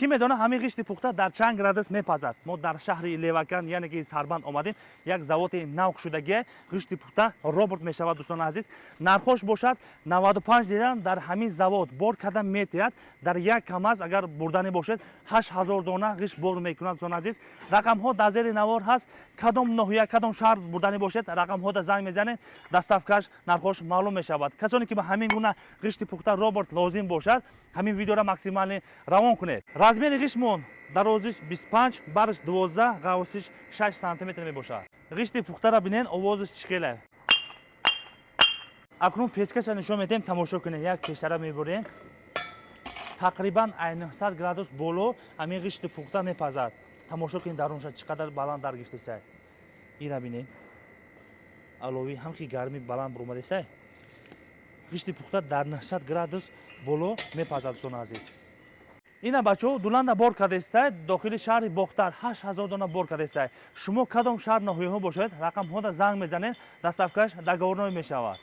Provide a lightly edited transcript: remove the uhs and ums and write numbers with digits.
ки медона ҳамин ғишти пухта дар чанд градус мепазад. мо дар шаҳри Левакан яъне ки Сарбанд омадем. як заводи навқ шудагие ғишти пухта робот мешавад. дӯстони азиз, нархош бошад 95 дирам дар ҳамин завод бор карда метояд. дар як камаз агар бурдани бошед 8000 дона ғишт бор мекунад. дӯстони азиз, рақамҳо дар зери навор ҳаст. кадом ноҳия кадом шаҳр бурдани бошед, рақамҳода занг мезанед, доставкаш нархош маълум мешавад. касоне ки ба ҳамин гуна ғишти пухта робот лозим бошад, ҳамин видеоро максималӣ равон кунед. размери ғиштмон дарозиш 25, бариш 12, ғавсиш 6 см мебошад. ғишти пухтаро бинен, овозиш чӣ хеле. акнун печкаша нишон медиҳем, тамошо кунед. як пешара мебурем. тақрибан 100 градус боло ҳамин ғишти пухта мепазад. тамошо кунед дарунша чӣ қадар баланд дар гирифтесай. ира бинед. алови ҳам ки гарми баланд бурумадесай. ғишти пухта дар 90 градус боло мепазад. дӯстони азиз, ина бачаҳо дуланда бор кардестай дохили шаҳри бохтар 8000 дона бор кардестай. шумо кадом шаҳр ноҳияҳо бошед, рақамҳода занг мезанед, доставкаш договорной мешавад.